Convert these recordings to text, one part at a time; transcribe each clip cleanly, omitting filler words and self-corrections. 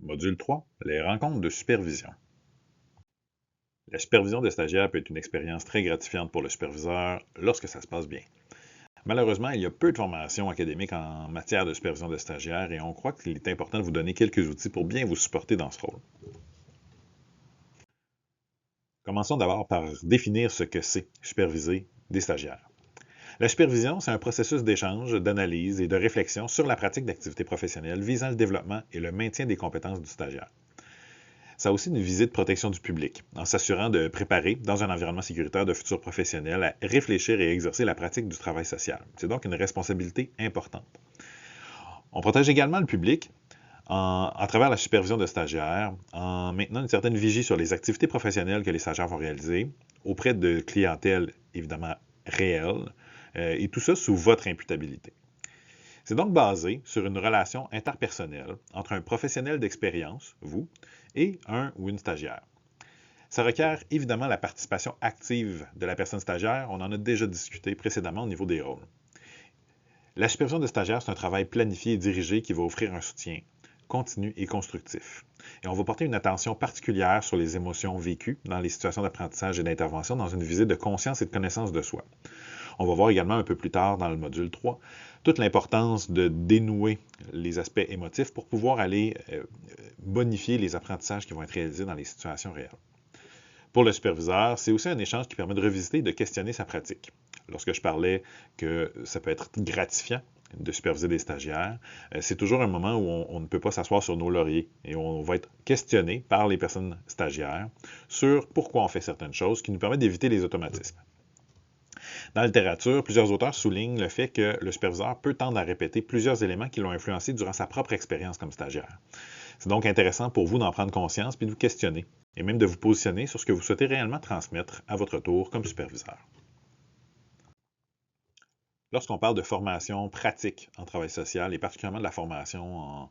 Module 3, les rencontres de supervision. La supervision des stagiaires peut être une expérience très gratifiante pour le superviseur lorsque ça se passe bien. Malheureusement, il y a peu de formations académiques en matière de supervision des stagiaires et on croit qu'il est important de vous donner quelques outils pour bien vous supporter dans ce rôle. Commençons d'abord par définir ce que c'est superviser des stagiaires. La supervision, c'est un processus d'échange, d'analyse et de réflexion sur la pratique d'activités professionnelles visant le développement et le maintien des compétences du stagiaire. Ça a aussi une visée de protection du public, en s'assurant de préparer, dans un environnement sécuritaire, de futurs professionnels à réfléchir et exercer la pratique du travail social. C'est donc une responsabilité importante. On protège également le public à travers la supervision de stagiaires, en maintenant une certaine vigie sur les activités professionnelles que les stagiaires vont réaliser, auprès de clientèle évidemment réelle, et tout ça sous votre imputabilité. C'est donc basé sur une relation interpersonnelle entre un professionnel d'expérience, vous, et un ou une stagiaire. Ça requiert évidemment la participation active de la personne stagiaire. On en a déjà discuté précédemment au niveau des rôles. La supervision de stagiaires, c'est un travail planifié et dirigé qui va offrir un soutien continu et constructif. Et on va porter une attention particulière sur les émotions vécues dans les situations d'apprentissage et d'intervention dans une visée de conscience et de connaissance de soi. On va voir également un peu plus tard dans le module 3 toute l'importance de dénouer les aspects émotifs pour pouvoir aller bonifier les apprentissages qui vont être réalisés dans les situations réelles. Pour le superviseur, c'est aussi un échange qui permet de revisiter et de questionner sa pratique. Lorsque je parlais que ça peut être gratifiant de superviser des stagiaires, c'est toujours un moment où on ne peut pas s'asseoir sur nos lauriers et on va être questionné par les personnes stagiaires sur pourquoi on fait certaines choses qui nous permettent d'éviter les automatismes. Dans la littérature, plusieurs auteurs soulignent le fait que le superviseur peut tendre à répéter plusieurs éléments qui l'ont influencé durant sa propre expérience comme stagiaire. C'est donc intéressant pour vous d'en prendre conscience puis de vous questionner et même de vous positionner sur ce que vous souhaitez réellement transmettre à votre tour comme superviseur. Lorsqu'on parle de formation pratique en travail social et particulièrement de la formation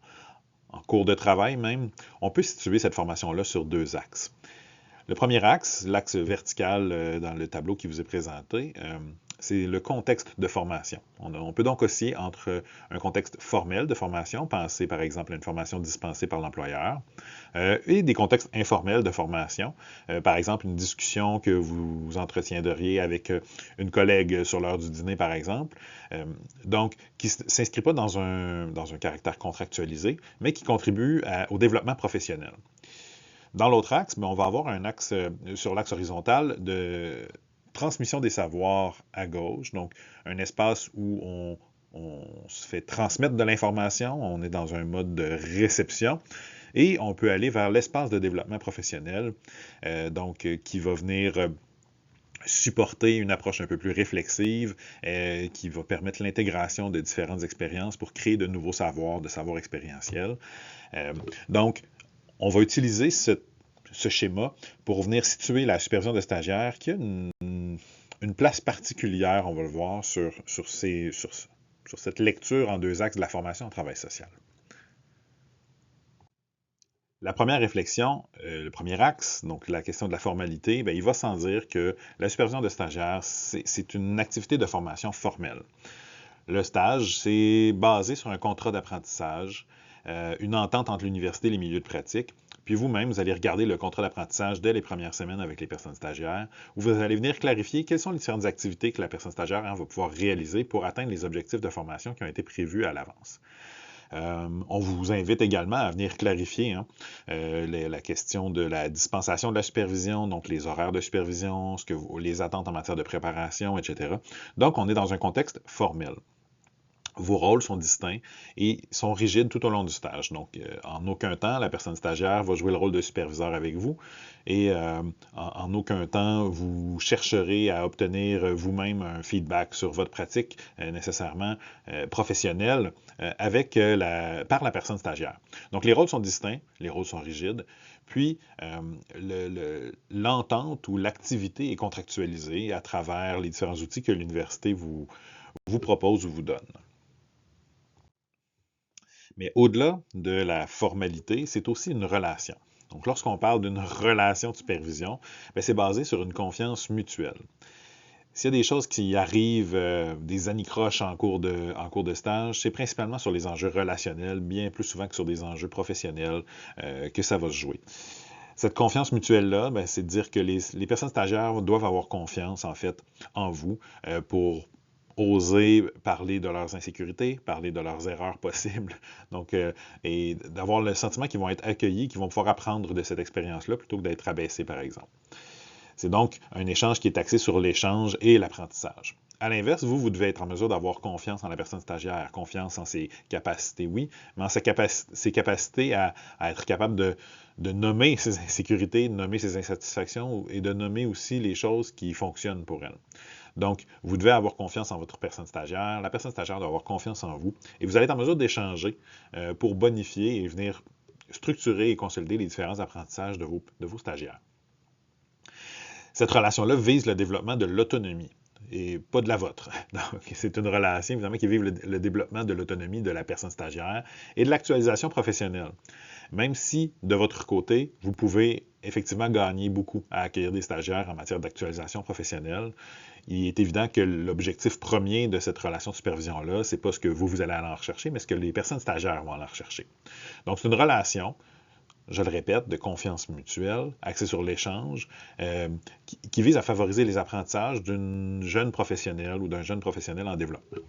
en cours de travail même, on peut situer cette formation-là sur deux axes. Le premier axe, l'axe vertical dans le tableau qui vous est présenté, c'est le contexte de formation. On peut donc osciller entre un contexte formel de formation, penser par exemple à une formation dispensée par l'employeur, et des contextes informels de formation, par exemple une discussion que vous entretiendriez avec une collègue sur l'heure du dîner par exemple, donc qui ne s'inscrit pas dans un caractère contractualisé, mais qui contribue au développement professionnel. Dans l'autre axe, on va avoir un axe sur l'axe horizontal de transmission des savoirs à gauche, donc un espace où on se fait transmettre de l'information, on est dans un mode de réception, et on peut aller vers l'espace de développement professionnel, qui va venir supporter une approche un peu plus réflexive, qui va permettre l'intégration de différentes expériences pour créer de nouveaux savoirs, de savoirs expérientiels. Donc, on va utiliser ce schéma pour venir situer la supervision de stagiaires qui a une place particulière, on va le voir, sur cette lecture en deux axes de la formation en travail social. La première réflexion, le premier axe, donc la question de la formalité, il va sans dire que la supervision de stagiaires, c'est une activité de formation formelle. Le stage, c'est basé sur un contrat d'apprentissage, une entente entre l'université et les milieux de pratique. Puis vous-même, vous allez regarder le contrat d'apprentissage dès les premières semaines avec les personnes stagiaires, où vous allez venir clarifier quelles sont les différentes activités que la personne stagiaire va pouvoir réaliser pour atteindre les objectifs de formation qui ont été prévus à l'avance. On vous invite également à venir clarifier la question de la dispensation de la supervision, donc les horaires de supervision, les attentes en matière de préparation, etc. Donc, on est dans un contexte formel. Vos rôles sont distincts et sont rigides tout au long du stage. Donc, en aucun temps, la personne stagiaire va jouer le rôle de superviseur avec vous et en aucun temps, vous chercherez à obtenir vous-même un feedback sur votre pratique nécessairement professionnelle par la personne stagiaire. Donc, les rôles sont distincts, les rôles sont rigides, puis l'entente ou l'activité est contractualisée à travers les différents outils que l'université vous propose ou vous donne. Mais au-delà de la formalité, c'est aussi une relation. Donc, lorsqu'on parle d'une relation de supervision, c'est basé sur une confiance mutuelle. S'il y a des choses qui arrivent, des anicroches en cours de stage, c'est principalement sur les enjeux relationnels, bien plus souvent que sur des enjeux professionnels que ça va se jouer. Cette confiance mutuelle-là, ben, c'est de dire que les personnes stagiaires doivent avoir confiance, en fait, en vous pour oser parler de leurs insécurités, parler de leurs erreurs possibles, donc, et d'avoir le sentiment qu'ils vont être accueillis, qu'ils vont pouvoir apprendre de cette expérience-là plutôt que d'être abaissés, par exemple. C'est donc un échange qui est axé sur l'échange et l'apprentissage. À l'inverse, vous devez être en mesure d'avoir confiance en la personne stagiaire, confiance en ses capacités, oui, mais en ses capacités à être capable de nommer ses insécurités, de nommer ses insatisfactions et de nommer aussi les choses qui fonctionnent pour elle. Donc, vous devez avoir confiance en votre personne stagiaire, la personne stagiaire doit avoir confiance en vous, et vous allez être en mesure d'échanger pour bonifier et venir structurer et consolider les différents apprentissages de vos stagiaires. Cette relation-là vise le développement de l'autonomie et pas de la vôtre. Donc, c'est une relation, évidemment, qui vise le développement de l'autonomie de la personne stagiaire et de l'actualisation professionnelle. Même si, de votre côté, vous pouvez effectivement gagner beaucoup à accueillir des stagiaires en matière d'actualisation professionnelle, il est évident que l'objectif premier de cette relation de supervision-là, c'est pas ce que vous allez aller en rechercher, mais ce que les personnes stagiaires vont aller en rechercher. Donc, c'est une relation, je le répète, de confiance mutuelle, axée sur l'échange, qui vise à favoriser les apprentissages d'une jeune professionnelle ou d'un jeune professionnel en développement.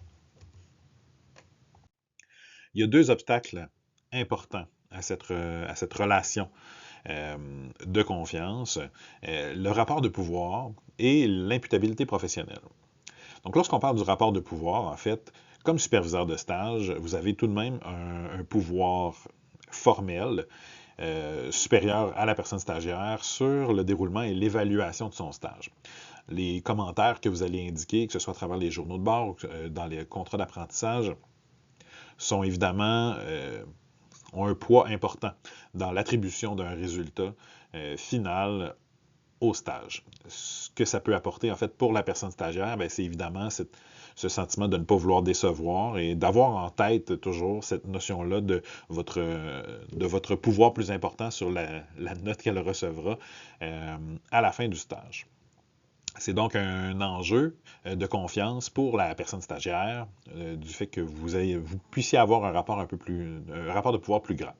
Il y a deux obstacles importants à cette relation de confiance, le rapport de pouvoir et l'imputabilité professionnelle. Donc, lorsqu'on parle du rapport de pouvoir, en fait, comme superviseur de stage, vous avez tout de même un pouvoir formel supérieur à la personne stagiaire sur le déroulement et l'évaluation de son stage. Les commentaires que vous allez indiquer, que ce soit à travers les journaux de bord ou dans les contrats d'apprentissage, sont évidemment ont un poids important dans l'attribution d'un résultat final au stage. Ce que ça peut apporter, en fait, pour la personne stagiaire, c'est évidemment ce sentiment de ne pas vouloir décevoir et d'avoir en tête toujours cette notion-là de votre pouvoir plus important sur la note qu'elle recevra à la fin du stage. C'est donc un enjeu de confiance pour la personne stagiaire, du fait que vous puissiez avoir un rapport de pouvoir plus grand.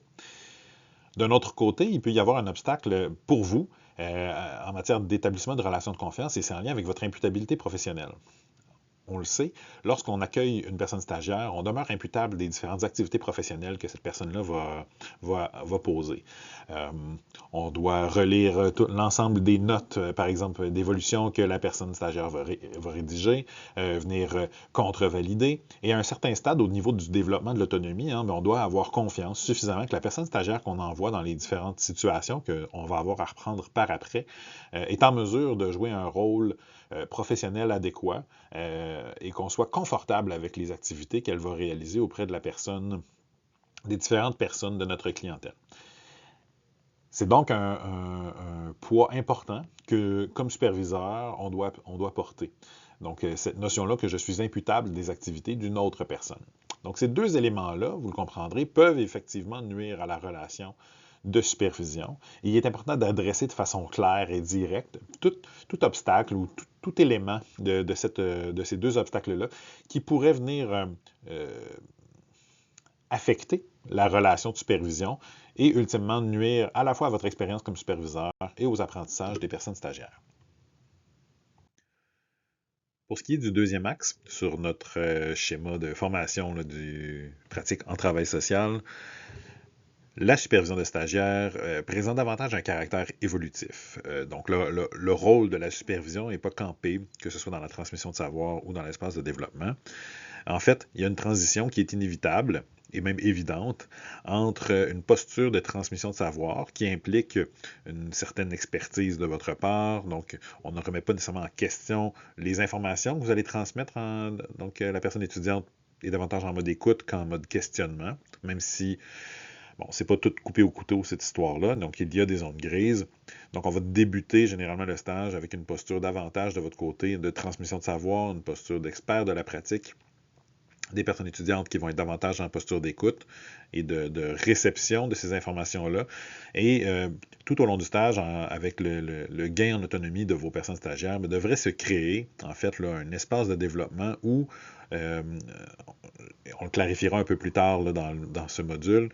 D'un autre côté, il peut y avoir un obstacle pour vous en matière d'établissement de relations de confiance et c'est en lien avec votre imputabilité professionnelle. On le sait, lorsqu'on accueille une personne stagiaire, on demeure imputable des différentes activités professionnelles que cette personne-là va poser. On doit relire l'ensemble des notes, par exemple, d'évolution que la personne stagiaire va rédiger, venir contrevalider. Et à un certain stade, au niveau du développement de l'autonomie, on doit avoir confiance suffisamment que la personne stagiaire qu'on envoie dans les différentes situations qu'on va avoir à reprendre par après est en mesure de jouer un rôle professionnel adéquat et qu'on soit confortable avec les activités qu'elle va réaliser auprès de des différentes personnes de notre clientèle. C'est donc un poids important que, comme superviseur, on doit porter. Donc, cette notion-là que je suis imputable des activités d'une autre personne. Donc, ces deux éléments-là, vous le comprendrez, peuvent effectivement nuire à la relation de supervision. Et il est important d'adresser de façon claire et directe tout obstacle ou tout élément de ces deux obstacles-là qui pourrait venir affecter la relation de supervision et ultimement nuire à la fois à votre expérience comme superviseur et aux apprentissages des personnes stagiaires. Pour ce qui est du deuxième axe sur notre schéma de formation du pratique en travail social, la supervision de stagiaires présente davantage un caractère évolutif. Donc, le rôle de la supervision n'est pas campé, que ce soit dans la transmission de savoir ou dans l'espace de développement. En fait, il y a une transition qui est inévitable et même évidente entre une posture de transmission de savoir qui implique une certaine expertise de votre part. Donc, on ne remet pas nécessairement en question les informations que vous allez transmettre. Donc, la personne étudiante est davantage en mode écoute qu'en mode questionnement, même si bon, c'est pas tout coupé au couteau, cette histoire-là, donc il y a des zones grises. Donc, on va débuter généralement le stage avec une posture davantage de votre côté de transmission de savoir, une posture d'expert de la pratique, des personnes étudiantes qui vont être davantage en posture d'écoute et de réception de ces informations-là. Et tout au long du stage, avec le gain en autonomie de vos personnes stagiaires, devrait se créer, en fait, là, un espace de développement où, on le clarifiera un peu plus tard là, dans ce module,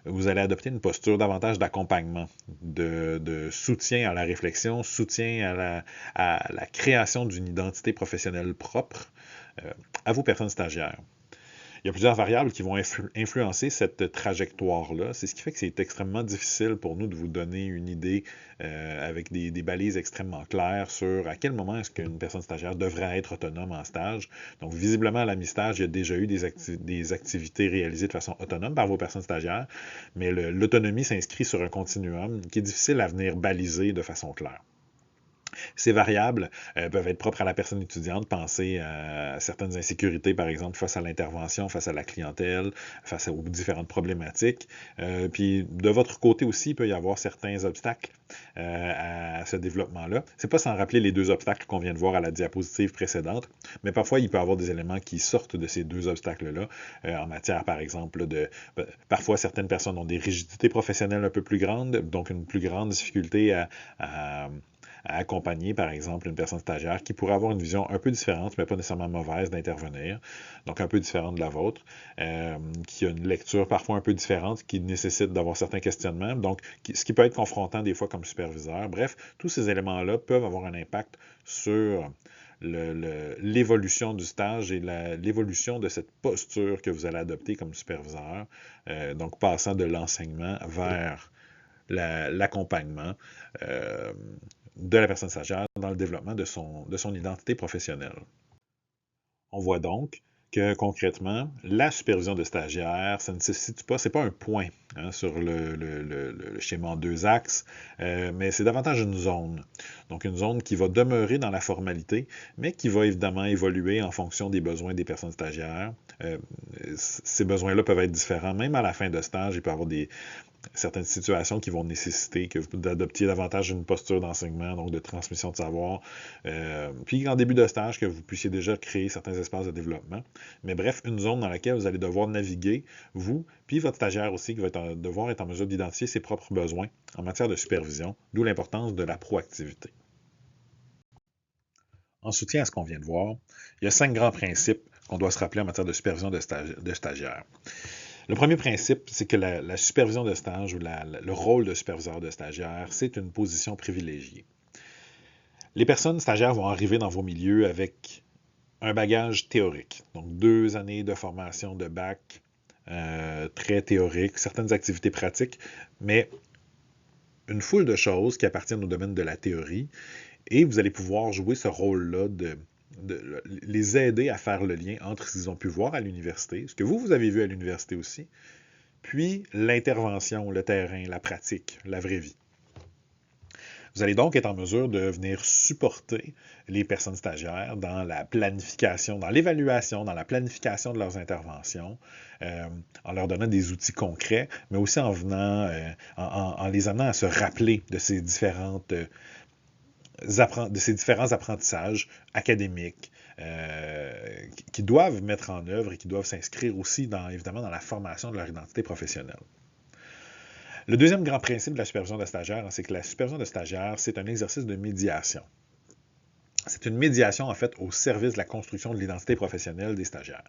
vous allez adopter une posture davantage d'accompagnement, de soutien à la réflexion, soutien à la création d'une identité professionnelle propre à vos personnes stagiaires. Il y a plusieurs variables qui vont influencer cette trajectoire-là. C'est ce qui fait que c'est extrêmement difficile pour nous de vous donner une idée avec des balises extrêmement claires sur à quel moment est-ce qu'une personne stagiaire devrait être autonome en stage. Donc, visiblement, à la mi-stage, il y a déjà eu des activités réalisées de façon autonome par vos personnes stagiaires, mais l'autonomie s'inscrit sur un continuum qui est difficile à venir baliser de façon claire. Ces variables peuvent être propres à la personne étudiante. Pensez à certaines insécurités, par exemple, face à l'intervention, face à la clientèle, face aux différentes problématiques. Puis de votre côté aussi, il peut y avoir certains obstacles à ce développement-là. C'est pas sans rappeler les deux obstacles qu'on vient de voir à la diapositive précédente, mais parfois il peut y avoir des éléments qui sortent de ces deux obstacles-là en matière, par exemple, parfois certaines personnes ont des rigidités professionnelles un peu plus grandes, donc une plus grande difficulté à accompagner, par exemple, une personne stagiaire qui pourrait avoir une vision un peu différente, mais pas nécessairement mauvaise d'intervenir, donc un peu différente de la vôtre, qui a une lecture parfois un peu différente, qui nécessite d'avoir certains questionnements, donc ce qui peut être confrontant des fois comme superviseur. Bref, tous ces éléments-là peuvent avoir un impact sur l'évolution du stage et l'évolution de cette posture que vous allez adopter comme superviseur, donc passant de l'enseignement vers l'accompagnement de la personne stagiaire dans le développement de son identité professionnelle. On voit donc que concrètement, la supervision de stagiaires, ça ne se situe pas, c'est pas un point sur le schéma en deux axes, mais c'est davantage une zone. Donc une zone qui va demeurer dans la formalité, mais qui va évidemment évoluer en fonction des besoins des personnes stagiaires. Ces besoins-là peuvent être différents, même à la fin de stage, il peut y avoir certaines situations qui vont nécessiter que vous adoptiez davantage une posture d'enseignement, donc de transmission de savoir, puis en début de stage, que vous puissiez déjà créer certains espaces de développement. Mais bref, une zone dans laquelle vous allez devoir naviguer, vous, puis votre stagiaire aussi, qui va devoir être en mesure d'identifier ses propres besoins en matière de supervision, d'où l'importance de la proactivité. En soutien à ce qu'on vient de voir, il y a 5 grands principes qu'on doit se rappeler en matière de supervision de stagiaires. Le premier principe, c'est que la supervision de stage ou le rôle de superviseur de stagiaire, c'est une position privilégiée. Les personnes stagiaires vont arriver dans vos milieux avec un bagage théorique, donc 2 années de formation de bac, très théorique, certaines activités pratiques, mais une foule de choses qui appartiennent au domaine de la théorie, et vous allez pouvoir jouer ce rôle-là de les aider à faire le lien entre ce qu'ils ont pu voir à l'université, ce que vous avez vu à l'université aussi, puis l'intervention, le terrain, la pratique, la vraie vie. Vous allez donc être en mesure de venir supporter les personnes stagiaires dans la planification, dans l'évaluation, dans la planification de leurs interventions, en leur donnant des outils concrets, mais aussi en les amenant à se rappeler de ces différents apprentissages académiques qui doivent mettre en œuvre et qui doivent s'inscrire aussi évidemment dans la formation de leur identité professionnelle. Le deuxième grand principe de la supervision de stagiaire, c'est que la supervision de stagiaire, c'est un exercice de médiation. C'est une médiation, en fait, au service de la construction de l'identité professionnelle des stagiaires.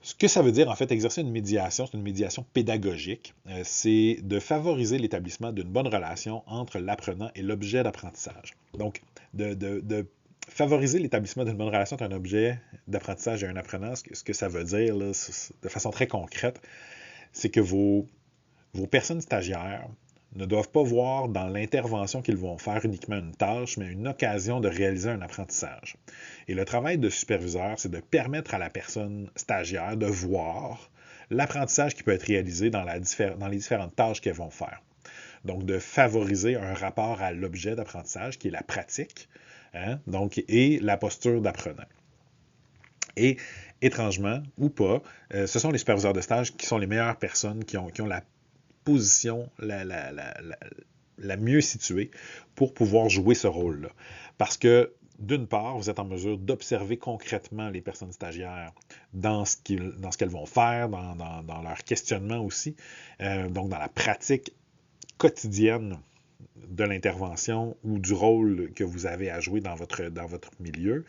Ce que ça veut dire, en fait, exercer une médiation, c'est une médiation pédagogique, c'est de favoriser l'établissement d'une bonne relation entre l'apprenant et l'objet d'apprentissage. Donc, de favoriser l'établissement d'une bonne relation entre un objet d'apprentissage et un apprenant, ce que ça veut dire, là, de façon très concrète, c'est que vos personnes stagiaires ne doivent pas voir dans l'intervention qu'ils vont faire uniquement une tâche, mais une occasion de réaliser un apprentissage. Et le travail de superviseur, c'est de permettre à la personne stagiaire de voir l'apprentissage qui peut être réalisé dans les différentes tâches qu'elles vont faire. Donc, de favoriser un rapport à l'objet d'apprentissage, qui est la pratique, et la posture d'apprenant. Et étrangement, ou pas, ce sont les superviseurs de stage qui sont les meilleures personnes qui ont la position la mieux située pour pouvoir jouer ce rôle-là. Parce que d'une part, vous êtes en mesure d'observer concrètement les personnes stagiaires dans ce qu'elles vont faire, dans leur questionnement aussi, donc dans la pratique quotidienne de l'intervention ou du rôle que vous avez à jouer dans votre milieu.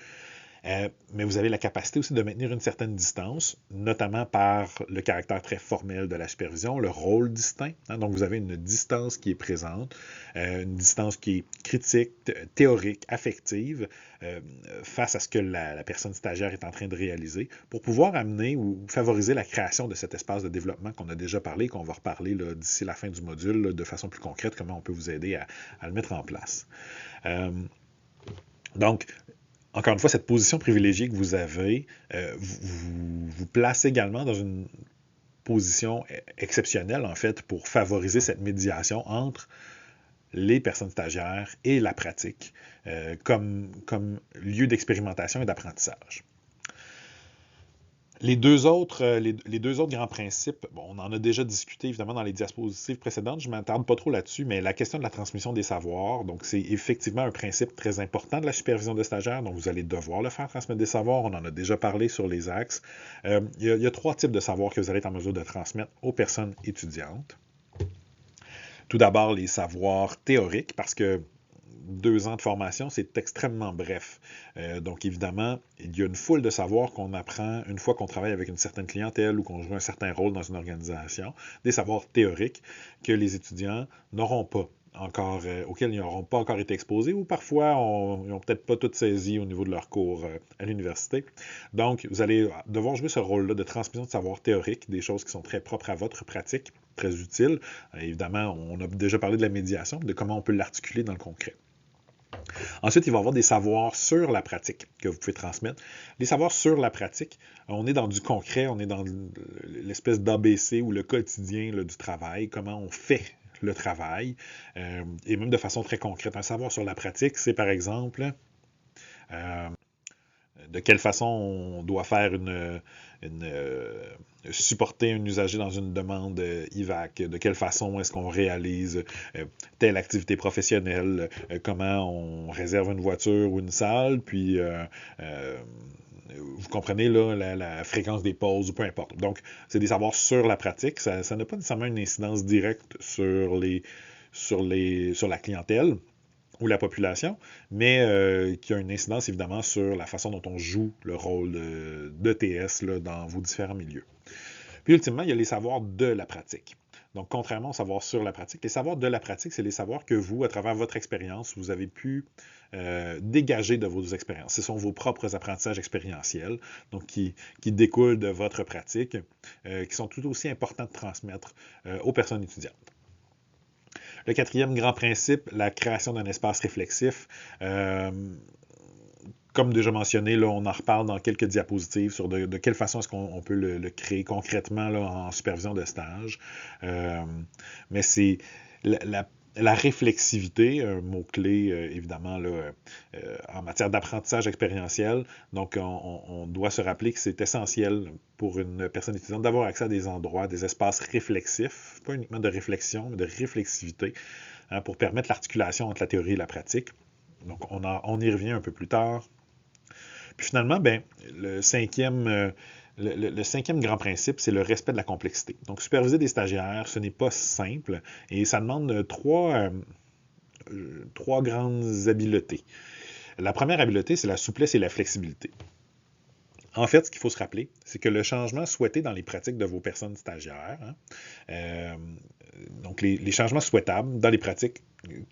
Mais vous avez la capacité aussi de maintenir une certaine distance, notamment par le caractère très formel de la supervision, le rôle distinct. Donc, vous avez une distance qui est présente, une distance qui est critique, théorique, affective, face à ce que la personne stagiaire est en train de réaliser, pour pouvoir amener ou favoriser la création de cet espace de développement qu'on a déjà parlé, qu'on va reparler d'ici la fin du module, de façon plus concrète, comment on peut vous aider à le mettre en place. Donc, encore une fois, cette position privilégiée que vous avez vous place également dans une position exceptionnelle, en fait, pour favoriser cette médiation entre les personnes stagiaires et la pratique comme lieu d'expérimentation et d'apprentissage. Les deux autres grands principes, bon, on en a déjà discuté évidemment dans les diapositives précédentes, je ne m'attarde pas trop là-dessus, mais la question de la transmission des savoirs, donc c'est effectivement un principe très important de la supervision de stagiaires, donc vous allez devoir le faire transmettre des savoirs, on en a déjà parlé sur les axes. Il y a 3 types de savoirs que vous allez être en mesure de transmettre aux personnes étudiantes. Tout d'abord, les savoirs théoriques, parce que 2 ans de formation, c'est extrêmement bref. Donc, évidemment, il y a une foule de savoirs qu'on apprend une fois qu'on travaille avec une certaine clientèle ou qu'on joue un certain rôle dans une organisation, des savoirs théoriques que les étudiants n'auront pas encore, auxquels ils n'auront pas encore été exposés ou parfois ils n'ont peut-être pas tout saisi au niveau de leur cours à l'université. Donc, vous allez devoir jouer ce rôle-là de transmission de savoir théorique, des choses qui sont très propres à votre pratique, très utiles. Évidemment, on a déjà parlé de la médiation, de comment on peut l'articuler dans le concret. Ensuite, il va y avoir des savoirs sur la pratique que vous pouvez transmettre. Les savoirs sur la pratique, on est dans du concret, on est dans l'espèce d'ABC ou le quotidien là, du travail, comment on fait le travail, et même de façon très concrète. Un savoir sur la pratique, c'est par exemple de quelle façon on doit faire supporter un usager dans une demande IVAC, de quelle façon est-ce qu'on réalise telle activité professionnelle, comment on réserve une voiture ou une salle, puis vous comprenez là, la fréquence des pauses, ou peu importe. Donc, c'est des savoirs sur la pratique. Ça n'a pas nécessairement une incidence directe sur la clientèle ou la population, mais qui a une incidence évidemment sur la façon dont on joue le rôle d'ETS dans vos différents milieux. Puis ultimement, il y a les savoirs de la pratique. Donc, contrairement aux savoirs sur la pratique, les savoirs de la pratique, c'est les savoirs que vous, à travers votre expérience, vous avez pu dégager de vos expériences. Ce sont vos propres apprentissages expérientiels, donc qui découlent de votre pratique, qui sont tout aussi importants de transmettre aux personnes étudiantes. Le 4e grand principe, la création d'un espace réflexif. Comme déjà mentionné, là, on en reparle dans quelques diapositives sur de quelle façon est-ce qu'on peut le créer concrètement là, en supervision de stage. Mais c'est la réflexivité, un mot-clé évidemment là, en matière d'apprentissage expérientiel. Donc, on doit se rappeler que c'est essentiel pour une personne étudiante d'avoir accès à des endroits, des espaces réflexifs, pas uniquement de réflexion, mais de réflexivité, hein, pour permettre l'articulation entre la théorie et la pratique. Donc, on y revient un peu plus tard. Puis finalement, ben, le 5e grand principe, c'est le respect de la complexité. Donc, superviser des stagiaires, ce n'est pas simple et ça demande 3 grandes habiletés. La première habileté, c'est la souplesse et la flexibilité. En fait, ce qu'il faut se rappeler, c'est que le changement souhaité dans les pratiques de vos personnes stagiaires, donc les changements souhaitables dans les pratiques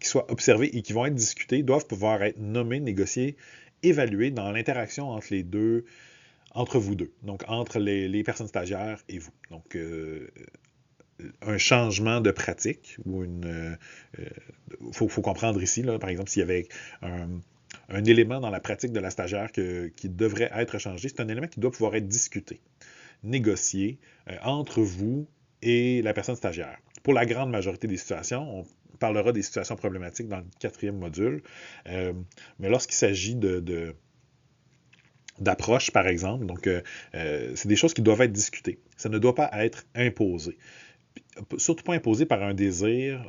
qui soient observés et qui vont être discutés, doivent pouvoir être nommés, négociés, évalués dans l'interaction entre vous deux, donc entre les personnes stagiaires et vous. Donc, un changement de pratique ou faut comprendre ici, là, par exemple, s'il y avait un élément dans la pratique de la stagiaire qui devrait être changé, c'est un élément qui doit pouvoir être discuté, négocié entre vous et la personne stagiaire. Pour la grande majorité des situations, on parlera des situations problématiques dans le 4e module, mais lorsqu'il s'agit d'approche, par exemple, donc c'est des choses qui doivent être discutées. Ça ne doit pas être imposé. Surtout pas imposé par un désir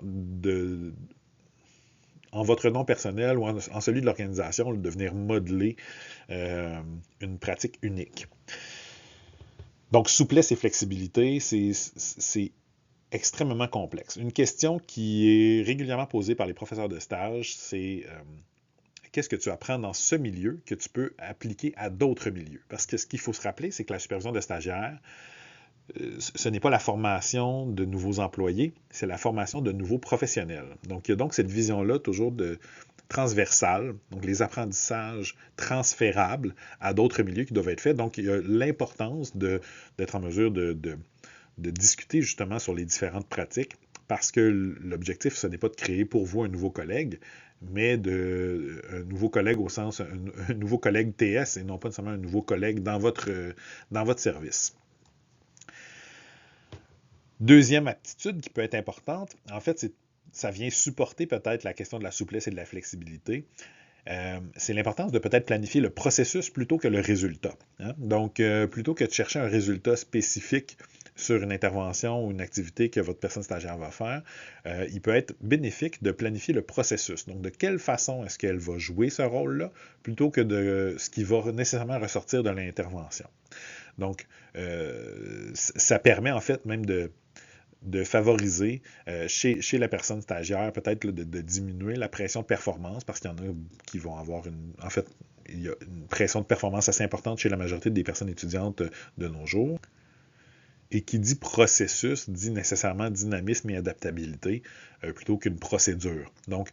en votre nom personnel ou en celui de l'organisation, de venir modeler une pratique unique. Donc, souplesse et flexibilité, c'est extrêmement complexe. Une question qui est régulièrement posée par les professeurs de stage, c'est qu'est-ce que tu apprends dans ce milieu que tu peux appliquer à d'autres milieux? Parce que ce qu'il faut se rappeler, c'est que la supervision de stagiaires, ce n'est pas la formation de nouveaux employés, c'est la formation de nouveaux professionnels. Donc, il y a donc cette vision-là toujours de transversale, donc les apprentissages transférables à d'autres milieux qui doivent être faits. Donc, il y a l'importance d'être en mesure de discuter justement sur les différentes pratiques, parce que l'objectif, ce n'est pas de créer pour vous un nouveau collègue, mais un nouveau collègue au sens, un nouveau collègue TS et non pas nécessairement un nouveau collègue dans votre service. Deuxième aptitude qui peut être importante, en fait, ça vient supporter peut-être la question de la souplesse et de la flexibilité. C'est l'importance de peut-être planifier le processus plutôt que le résultat. Hein? Donc, plutôt que de chercher un résultat spécifique sur une intervention ou une activité que votre personne stagiaire va faire, il peut être bénéfique de planifier le processus. Donc, de quelle façon est-ce qu'elle va jouer ce rôle-là, plutôt que de ce qui va nécessairement ressortir de l'intervention. Donc, ça permet en fait même de favoriser chez la personne stagiaire, peut-être de diminuer la pression de performance, parce qu'il y en a qui vont avoir en fait, il y a une pression de performance assez importante chez la majorité des personnes étudiantes de nos jours. Et qui dit processus dit nécessairement dynamisme et adaptabilité plutôt qu'une procédure. Donc,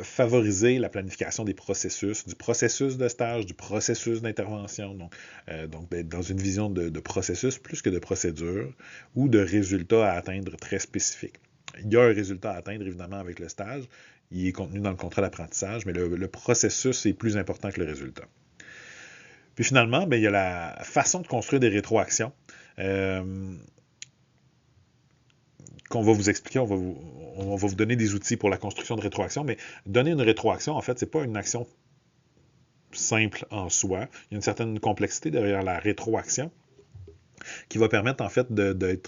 favoriser la planification des processus, du processus de stage, du processus d'intervention, donc d'être dans une vision de processus plus que de procédure ou de résultats à atteindre très spécifiques. Il y a un résultat à atteindre, évidemment, avec le stage. Il est contenu dans le contrat d'apprentissage, mais le processus est plus important que le résultat. Puis finalement, il y a la façon de construire des rétroactions qu'on va vous expliquer. On va vous donner des outils pour la construction de rétroaction, mais donner une rétroaction, en fait, c'est pas une action simple en soi. Il y a une certaine complexité derrière la rétroaction qui va permettre, en fait, de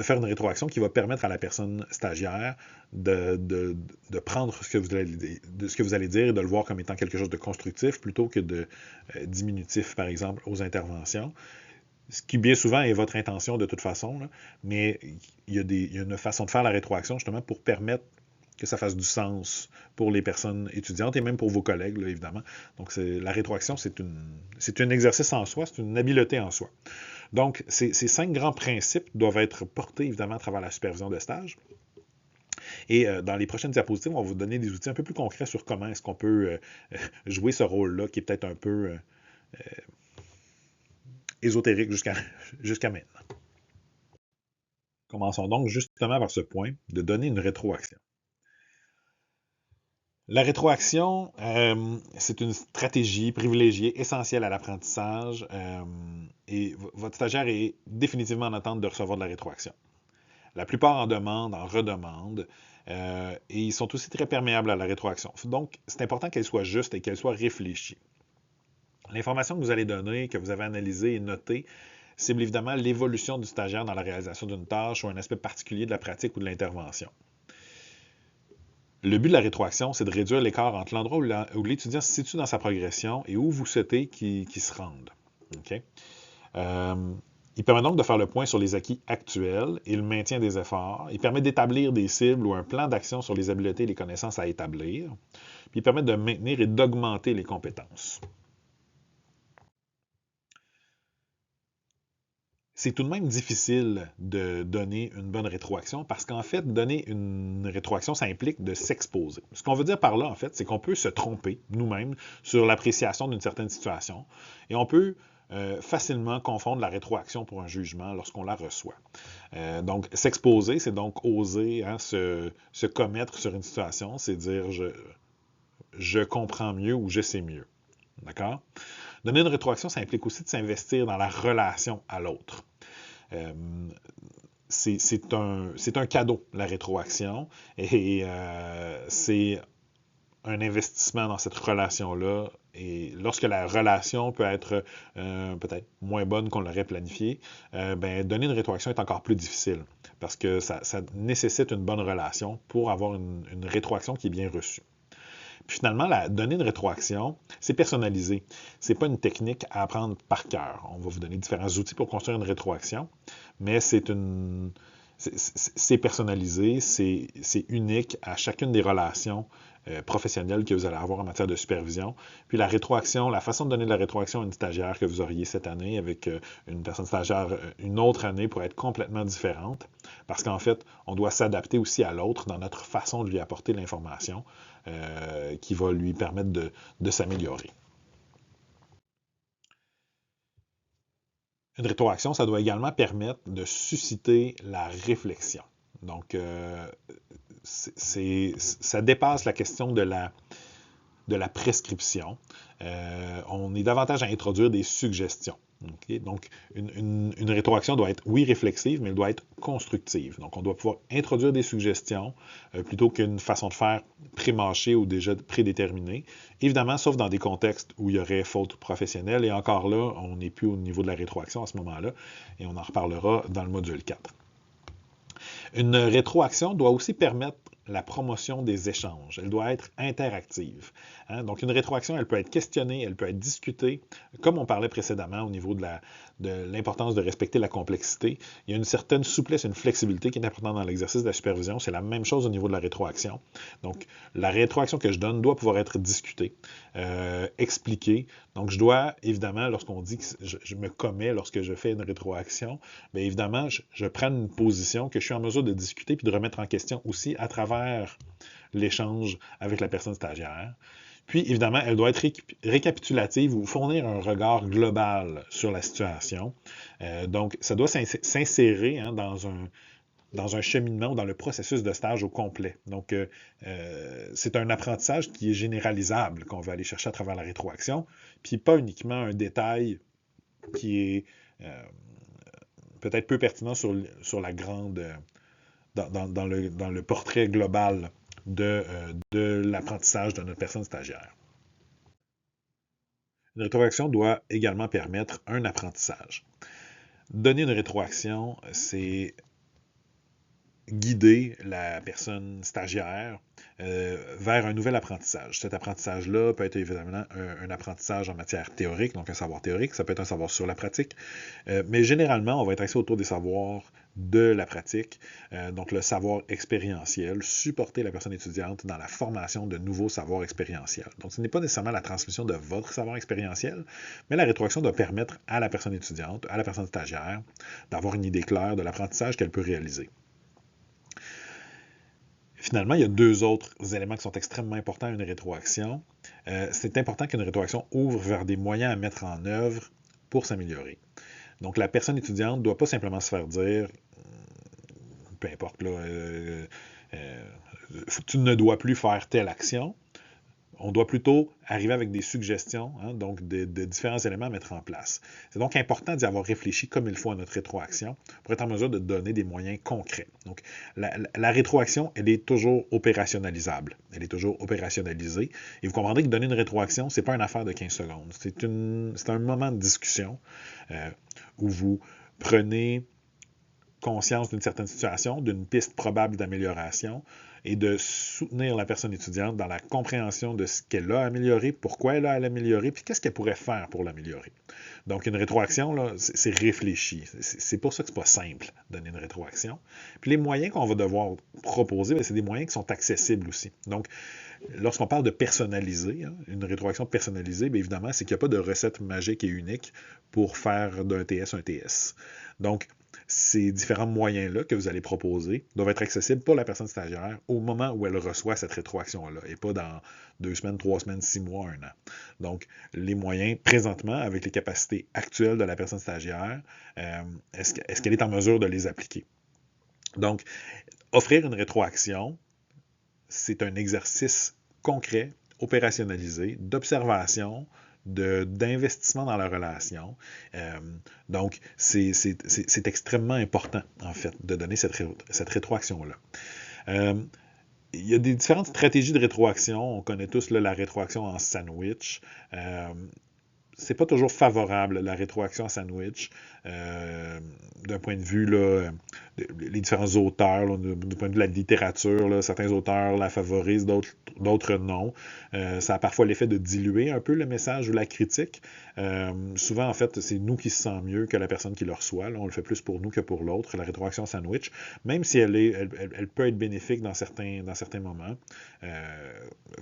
faire une rétroaction qui va permettre à la personne stagiaire de prendre ce que vous allez dire et de le voir comme étant quelque chose de constructif plutôt que de diminutif, par exemple, aux interventions. Ce qui bien souvent est votre intention de toute façon, là, mais il y a une façon de faire la rétroaction justement pour permettre que ça fasse du sens pour les personnes étudiantes et même pour vos collègues, là, évidemment. Donc, la rétroaction, c'est un exercice en soi, c'est une habileté en soi. Donc, ces 5 grands principes doivent être portés, évidemment, à travers la supervision de stage. Et dans les prochaines diapositives, on va vous donner des outils un peu plus concrets sur comment est-ce qu'on peut jouer ce rôle-là, qui est peut-être un peu ésotérique jusqu'à maintenant. Commençons donc justement par ce point de donner une rétroaction. La rétroaction, c'est une stratégie privilégiée, essentielle à l'apprentissage, et votre stagiaire est définitivement en attente de recevoir de la rétroaction. La plupart en demandent, en redemandent, et ils sont aussi très perméables à la rétroaction. Donc, c'est important qu'elle soit juste et qu'elle soit réfléchie. L'information que vous allez donner, que vous avez analysée et notée, cible évidemment l'évolution du stagiaire dans la réalisation d'une tâche ou un aspect particulier de la pratique ou de l'intervention. Le but de la rétroaction, c'est de réduire l'écart entre l'endroit où l'étudiant se situe dans sa progression et où vous souhaitez qu'il se rende. Okay? Il permet donc de faire le point sur les acquis actuels et le maintien des efforts. Il permet d'établir des cibles ou un plan d'action sur les habiletés et les connaissances à établir. Puis il permet de maintenir et d'augmenter les compétences. C'est tout de même difficile de donner une bonne rétroaction parce qu'en fait, donner une rétroaction, ça implique de s'exposer. Ce qu'on veut dire par là, en fait, c'est qu'on peut se tromper nous-mêmes sur l'appréciation d'une certaine situation et on peut facilement confondre la rétroaction pour un jugement lorsqu'on la reçoit. Donc, s'exposer, c'est donc oser se commettre sur une situation, c'est dire je comprends mieux ou je sais mieux. D'accord? Donner une rétroaction, ça implique aussi de s'investir dans la relation à l'autre. C'est un cadeau, la rétroaction, et c'est un investissement dans cette relation-là. Et lorsque la relation peut être peut-être moins bonne qu'on l'aurait planifié, donner une rétroaction est encore plus difficile. parce que ça nécessite une bonne relation pour avoir une rétroaction qui est bien reçue. Puis finalement, donner une rétroaction, c'est personnalisé. Ce n'est pas une technique à apprendre par cœur. On va vous donner différents outils pour construire une rétroaction, mais c'est personnalisé, c'est unique à chacune des relations professionnelles que vous allez avoir en matière de supervision. Puis la rétroaction, la façon de donner de la rétroaction à une stagiaire que vous auriez cette année avec une personne stagiaire une autre année pourrait être complètement différente parce qu'en fait, on doit s'adapter aussi à l'autre dans notre façon de lui apporter l'information qui va lui permettre de s'améliorer. Une rétroaction, ça doit également permettre de susciter la réflexion. Donc, ça dépasse la question de la prescription. On est davantage à introduire des suggestions. Okay? Donc, une rétroaction doit être, oui, réflexive, mais elle doit être constructive. Donc, on doit pouvoir introduire des suggestions plutôt qu'une façon de faire pré-mâchée ou déjà prédéterminée. Évidemment, sauf dans des contextes où il y aurait faute professionnelle. Et encore là, on n'est plus au niveau de la rétroaction à ce moment-là. Et on en reparlera dans le module 4. Une rétroaction doit aussi permettre la promotion des échanges. Elle doit être interactive. Hein? Donc, une rétroaction, elle peut être questionnée, elle peut être discutée. Comme on parlait précédemment au niveau de l'importance de respecter la complexité, il y a une certaine souplesse, une flexibilité qui est importante dans l'exercice de la supervision. C'est la même chose au niveau de la rétroaction. Donc, la rétroaction que je donne doit pouvoir être discutée, expliquée. Donc, je dois, évidemment, lorsqu'on dit que je me commets lorsque je fais une rétroaction, bien évidemment, je prends une position que je suis en mesure de discuter puis de remettre en question aussi à travers l'échange avec la personne stagiaire. Puis, évidemment, elle doit être récapitulative ou fournir un regard global sur la situation. Donc, ça doit s'insérer dans un cheminement ou dans le processus de stage au complet. Donc, c'est un apprentissage qui est généralisable qu'on va aller chercher à travers la rétroaction, puis pas uniquement un détail qui est peut-être peu pertinent sur la grande... dans le portrait global de l'apprentissage de notre personne stagiaire. Une rétroaction doit également permettre un apprentissage. Donner une rétroaction, c'est guider la personne stagiaire vers un nouvel apprentissage. Cet apprentissage-là peut être évidemment un apprentissage en matière théorique, donc un savoir théorique, ça peut être un savoir sur la pratique, mais généralement, on va être axé autour des savoirs de la pratique, donc le savoir expérientiel, supporter la personne étudiante dans la formation de nouveaux savoirs expérientiels. Donc, ce n'est pas nécessairement la transmission de votre savoir expérientiel, mais la rétroaction doit permettre à la personne étudiante, à la personne stagiaire, d'avoir une idée claire de l'apprentissage qu'elle peut réaliser. Finalement, il y a deux autres éléments qui sont extrêmement importants à une rétroaction. C'est important qu'une rétroaction ouvre vers des moyens à mettre en œuvre pour s'améliorer. Donc, la personne étudiante ne doit pas simplement se faire dire, peu importe, là, tu ne dois plus faire telle action. On doit plutôt arriver avec des suggestions, hein, donc de différents éléments à mettre en place. C'est donc important d'y avoir réfléchi comme il faut à notre rétroaction pour être en mesure de donner des moyens concrets. Donc, la rétroaction, elle est toujours opérationnalisable. Elle est toujours opérationnalisée. Et vous comprendrez que donner une rétroaction, ce n'est pas une affaire de 15 secondes. C'est un moment de discussion où vous prenez conscience d'une certaine situation, d'une piste probable d'amélioration et de soutenir la personne étudiante dans la compréhension de ce qu'elle a amélioré, pourquoi elle a à l'améliorer, puis qu'est-ce qu'elle pourrait faire pour l'améliorer. Donc, une rétroaction, là, c'est réfléchi. C'est pour ça que c'est pas simple, donner une rétroaction. Puis les moyens qu'on va devoir proposer, c'est des moyens qui sont accessibles aussi. Donc, lorsqu'on parle de personnaliser, hein, une rétroaction personnalisée, bien évidemment, c'est qu'il n'y a pas de recette magique et unique pour faire d'un TS un TS. Donc, ces différents moyens-là que vous allez proposer doivent être accessibles pour la personne stagiaire au moment où elle reçoit cette rétroaction-là et pas dans 2 semaines, 3 semaines, 6 mois, 1 an. Donc, les moyens, présentement, avec les capacités actuelles de la personne stagiaire, est-ce qu'elle est en mesure de les appliquer? Donc, offrir une rétroaction, c'est un exercice concret, opérationnalisé, d'observation, d'investissement dans la relation. Donc, c'est extrêmement important, en fait, de donner cette rétroaction-là. Il y a des différentes stratégies de rétroaction. On connaît tous là, la rétroaction en sandwich. c'est pas toujours favorable, la rétroaction à sandwich, d'un point de vue, là, les différents auteurs, là, du point de vue de la littérature, là, certains auteurs la favorisent, d'autres non. Ça a parfois l'effet de diluer un peu le message ou la critique. Souvent, en fait, c'est nous qui se sent mieux que la personne qui le reçoit. Là, on le fait plus pour nous que pour l'autre, la rétroaction sandwich, même si elle peut être bénéfique dans certains moments.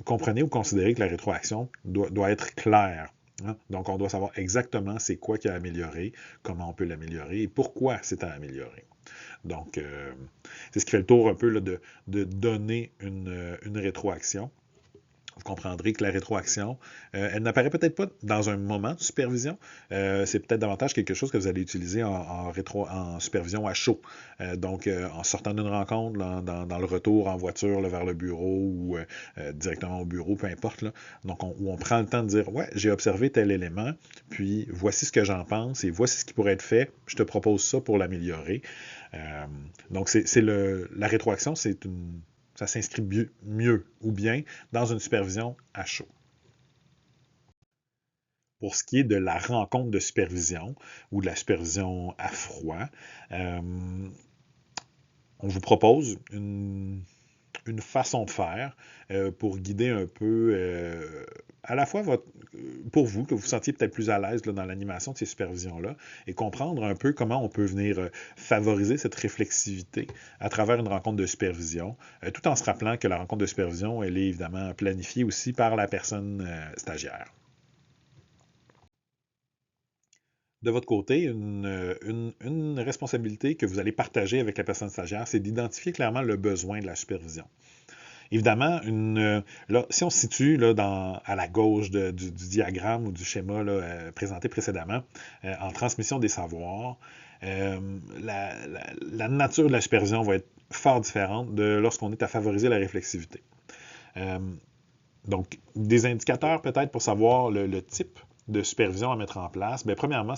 Comprenez ou considérez que la rétroaction doit être claire. Hein? Donc, on doit savoir exactement c'est quoi qui a amélioré, comment on peut l'améliorer et pourquoi c'est à améliorer. Donc, c'est ce qui fait le tour un peu là, de donner une rétroaction. Vous comprendrez que la rétroaction, elle n'apparaît peut-être pas dans un moment de supervision. C'est peut-être davantage quelque chose que vous allez utiliser en supervision à chaud. Donc, en sortant d'une rencontre, là, dans le retour en voiture là, vers le bureau ou directement au bureau, peu importe. Là. Donc, où on prend le temps de dire, ouais, j'ai observé tel élément, puis voici ce que j'en pense et voici ce qui pourrait être fait. Je te propose ça pour l'améliorer. Donc, la rétroaction, ça s'inscrit mieux ou bien dans une supervision à chaud. Pour ce qui est de la rencontre de supervision ou de la supervision à froid, on vous propose une façon de faire pour guider un peu à la fois pour vous, que vous vous sentiez peut-être plus à l'aise là, dans l'animation de ces supervisions-là et comprendre un peu comment on peut venir favoriser cette réflexivité à travers une rencontre de supervision, tout en se rappelant que la rencontre de supervision, elle est évidemment planifiée aussi par la personne stagiaire. De votre côté, une responsabilité que vous allez partager avec la personne stagiaire, c'est d'identifier clairement le besoin de la supervision. Évidemment, là, si on se situe là, à la gauche du diagramme ou du schéma là, présenté précédemment, en transmission des savoirs, la nature de la supervision va être fort différente de lorsqu'on est à favoriser la réflexivité. Donc, des indicateurs peut-être pour savoir le type de supervision à mettre en place. Bien, premièrement,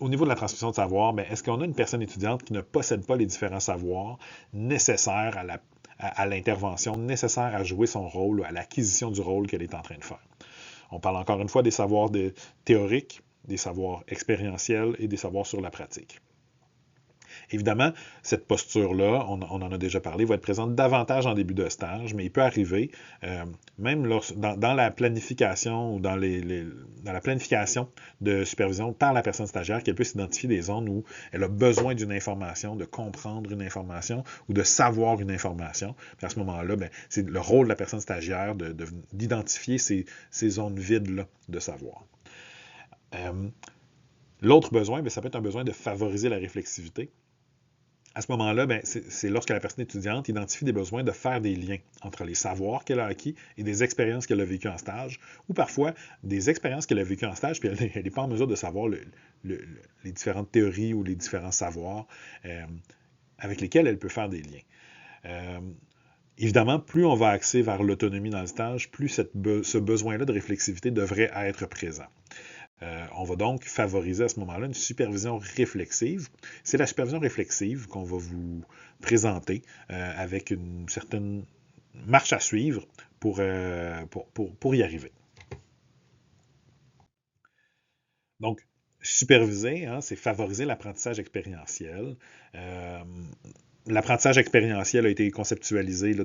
au niveau de la transmission de savoir, est-ce qu'on a une personne étudiante qui ne possède pas les différents savoirs nécessaires à l'intervention, nécessaires à jouer son rôle, à l'acquisition du rôle qu'elle est en train de faire? On parle encore une fois des savoirs théoriques, des savoirs expérientiels et des savoirs sur la pratique. Évidemment, cette posture-là, on en a déjà parlé, va être présente davantage en début de stage, mais il peut arriver, même dans la planification ou dans la planification de supervision par la personne stagiaire, qu'elle puisse identifier des zones où elle a besoin d'une information, de comprendre une information ou de savoir une information. Puis à ce moment-là, c'est le rôle de la personne stagiaire d'identifier ces zones vides-là de savoir. L'autre besoin, ça peut être un besoin de favoriser la réflexivité. À ce moment-là, c'est lorsque la personne étudiante identifie des besoins de faire des liens entre les savoirs qu'elle a acquis et des expériences qu'elle a vécues en stage, ou parfois des expériences qu'elle a vécues en stage, puis elle n'est pas en mesure de savoir les différentes théories ou les différents savoirs avec lesquels elle peut faire des liens. Évidemment, plus on va axer vers l'autonomie dans le stage, plus ce besoin-là de réflexivité devrait être présent. On va donc favoriser à ce moment-là une supervision réflexive. C'est la supervision réflexive qu'on va vous présenter avec une certaine marche à suivre pour y arriver. Donc, superviser, c'est favoriser l'apprentissage expérientiel. L'apprentissage expérientiel a été conceptualisé là,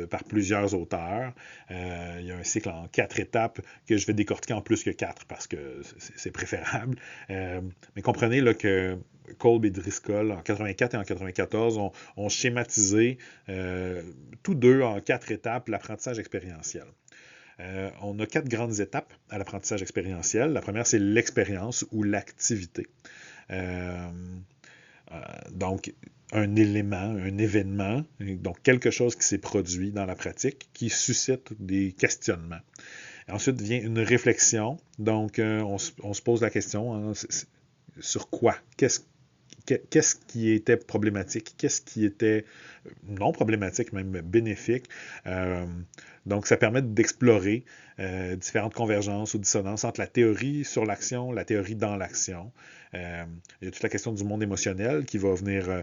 par plusieurs auteurs. Il y a un cycle en 4 étapes que je vais décortiquer en plus que 4 parce que c'est préférable. Mais comprenez là, que Kolb et Driscoll, en 84 et en 94, ont schématisé tous deux en 4 étapes l'apprentissage expérientiel. On a 4 grandes étapes à l'apprentissage expérientiel. La première, c'est l'expérience ou l'activité. Donc, un élément, un événement, donc quelque chose qui s'est produit dans la pratique, qui suscite des questionnements. Et ensuite vient une réflexion, donc on se pose la question sur quoi? Qu'est-ce qui était problématique? Qu'est-ce qui était non problématique, même bénéfique? Donc, ça permet d'explorer différentes convergences ou dissonances entre la théorie sur l'action, la théorie dans l'action. Il y a toute la question du monde émotionnel qui va venir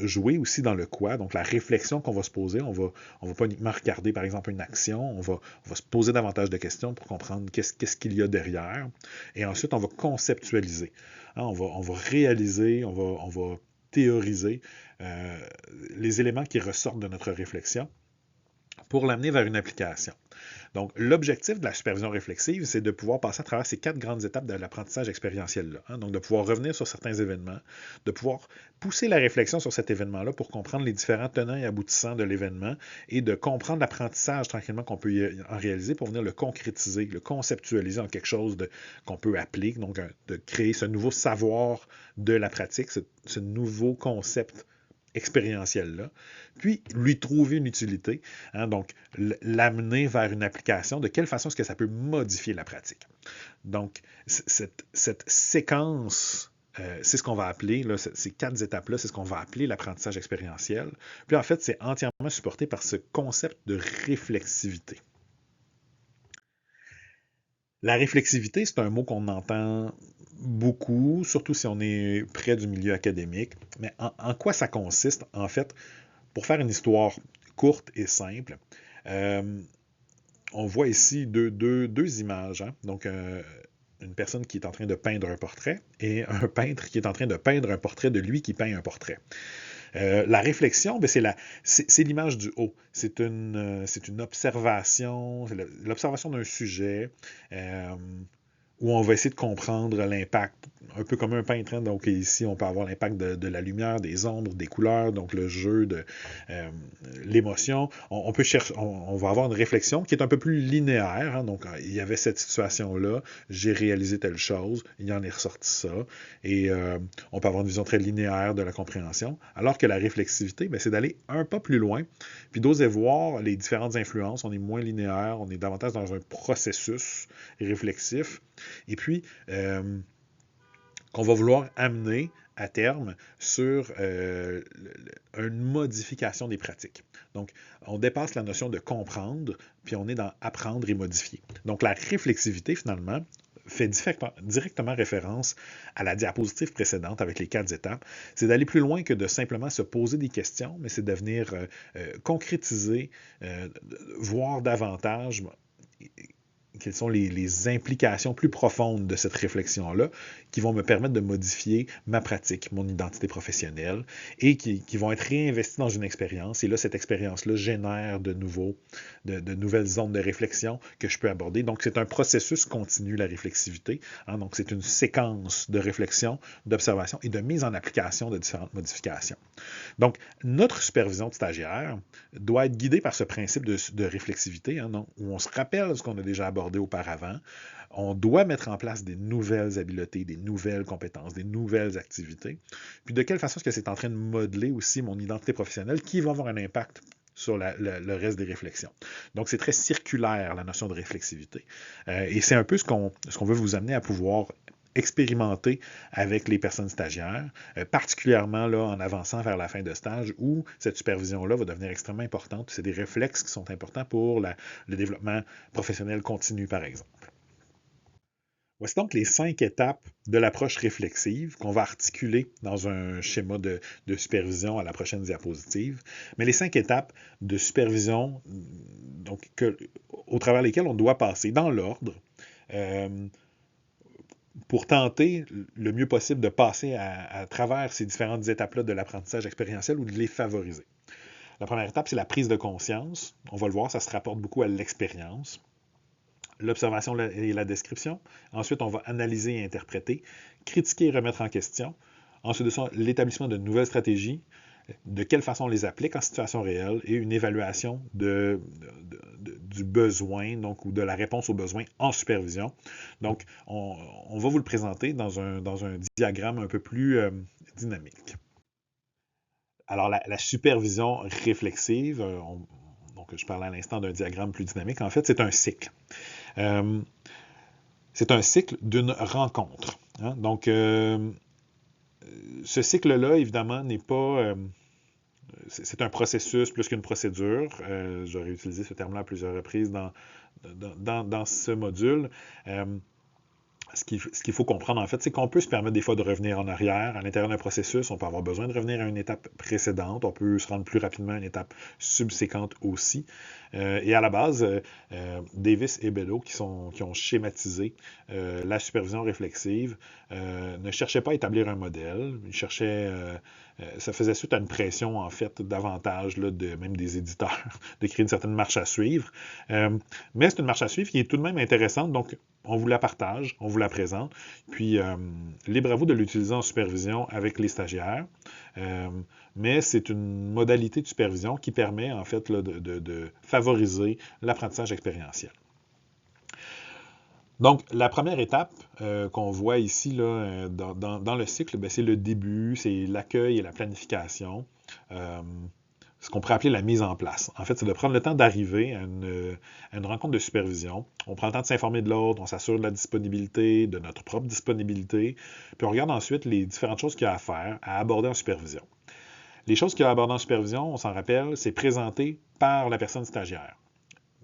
jouer aussi dans le quoi. Donc, la réflexion qu'on va se poser, on va pas uniquement regarder, par exemple, une action, on va se poser davantage de questions pour comprendre qu'est-ce qu'il y a derrière. Et ensuite, on va conceptualiser. Hein, on va réaliser, on va théoriser les éléments qui ressortent de notre réflexion pour l'amener vers une application. Donc, l'objectif de la supervision réflexive, c'est de pouvoir passer à travers ces 4 grandes étapes de l'apprentissage expérientiel-là. Hein? Donc, de pouvoir revenir sur certains événements, de pouvoir pousser la réflexion sur cet événement-là pour comprendre les différents tenants et aboutissants de l'événement et de comprendre l'apprentissage tranquillement qu'on peut en réaliser pour venir le concrétiser, le conceptualiser en quelque chose qu'on peut appeler, donc de créer ce nouveau savoir de la pratique, ce nouveau concept expérientiel-là, puis lui trouver une utilité, hein, donc l'amener vers une application, de quelle façon est-ce que ça peut modifier la pratique. Donc, cette séquence, c'est ce qu'on va appeler, là, ces 4 étapes-là, c'est ce qu'on va appeler l'apprentissage expérientiel. Puis en fait, c'est entièrement supporté par ce concept de réflexivité. La réflexivité, c'est un mot qu'on entend beaucoup, surtout si on est près du milieu académique. Mais en quoi ça consiste? En fait, pour faire une histoire courte et simple, on voit ici deux images. Hein? Donc, une personne qui est en train de peindre un portrait et un peintre qui est en train de peindre un portrait de lui qui peint un portrait. La réflexion, ben, c'est l'image du haut. C'est une observation, l'observation d'un sujet où on va essayer de comprendre l'impact, un peu comme un peintre. Hein? Donc ici, on peut avoir l'impact de la lumière, des ombres, des couleurs, donc le jeu de l'émotion. On peut chercher, on va avoir une réflexion qui est un peu plus linéaire. Hein? Donc il y avait cette situation-là, j'ai réalisé telle chose, il en est ressorti ça, et on peut avoir une vision très linéaire de la compréhension, alors que la réflexivité, ben, c'est d'aller un pas plus loin, puis d'oser voir les différentes influences. On est moins linéaire, on est davantage dans un processus réflexif, et puis qu'on va vouloir amener à terme sur une modification des pratiques. Donc, on dépasse la notion de comprendre, puis on est dans apprendre et modifier. Donc, la réflexivité, finalement, fait directement référence à la diapositive précédente avec les 4 étapes. C'est d'aller plus loin que de simplement se poser des questions, mais c'est de venir concrétiser, voir davantage quelles sont les implications plus profondes de cette réflexion-là qui vont me permettre de modifier ma pratique, mon identité professionnelle et qui vont être réinvesties dans une expérience. Et là, cette expérience-là génère de nouvelles zones de réflexion que je peux aborder. Donc, c'est un processus continu, la réflexivité. Hein? Donc, c'est une séquence de réflexion, d'observation et de mise en application de différentes modifications. Donc, notre supervision de stagiaire doit être guidée par ce principe de réflexivité, hein, où on se rappelle ce qu'on a déjà abordé auparavant. On doit mettre en place des nouvelles habiletés, des nouvelles compétences, des nouvelles activités. Puis de quelle façon est-ce que c'est en train de modeler aussi mon identité professionnelle qui va avoir un impact sur le reste des réflexions. Donc, c'est très circulaire, la notion de réflexivité. Et c'est un peu ce qu'on veut vous amener à pouvoir expérimenter avec les personnes stagiaires, particulièrement là, en avançant vers la fin de stage où cette supervision-là va devenir extrêmement importante. C'est des réflexes qui sont importants pour le développement professionnel continu, par exemple. Voici donc les 5 étapes de l'approche réflexive qu'on va articuler dans un schéma de supervision à la prochaine diapositive. Mais les 5 étapes de supervision donc, au travers lesquelles on doit passer dans l'ordre pour tenter le mieux possible de passer à travers ces différentes étapes-là de l'apprentissage expérientiel ou de les favoriser. La première étape, c'est la prise de conscience. On va le voir, ça se rapporte beaucoup à l'expérience. L'observation et la description. Ensuite, on va analyser et interpréter, critiquer et remettre en question. Ensuite de ça, l'établissement de nouvelles stratégies, de quelle façon on les applique en situation réelle et une évaluation du besoin, donc, ou de la réponse aux besoins en supervision. Donc, on va vous le présenter dans un diagramme un peu plus dynamique. Alors, la supervision réflexive, donc je parlais à l'instant d'un diagramme plus dynamique, en fait, c'est un cycle. C'est un cycle d'une rencontre. Hein? Donc, ce cycle-là, évidemment, n'est pas... c'est un processus plus qu'une procédure. J'aurais utilisé ce terme-là à plusieurs reprises dans ce module. ce qu'il faut comprendre, en fait, c'est qu'on peut se permettre des fois de revenir en arrière. À l'intérieur d'un processus, on peut avoir besoin de revenir à une étape précédente. On peut se rendre plus rapidement à une étape subséquente aussi. Et à la base, Davis et Bellow, qui ont schématisé la supervision réflexive, ne cherchaient pas à établir un modèle. Ils cherchaient... ça faisait suite à une pression, en fait, davantage, là, même des éditeurs, de créer une certaine marche à suivre. Mais c'est une marche à suivre qui est tout de même intéressante. Donc, on vous la partage, on vous la présente. Puis, libre à vous de l'utiliser en supervision avec les stagiaires. Mais c'est une modalité de supervision qui permet, en fait, là, de favoriser l'apprentissage expérientiel. Donc, la première étape qu'on voit ici là, dans le cycle, c'est le début, c'est l'accueil et la planification. Ce qu'on pourrait appeler la mise en place. En fait, c'est de prendre le temps d'arriver à une rencontre de supervision. On prend le temps de s'informer de l'autre, on s'assure de la disponibilité, de notre propre disponibilité, puis on regarde ensuite les différentes choses qu'il y a à faire, à aborder en supervision. Les choses qu'il y a à aborder en supervision, on s'en rappelle, c'est présenté par la personne stagiaire.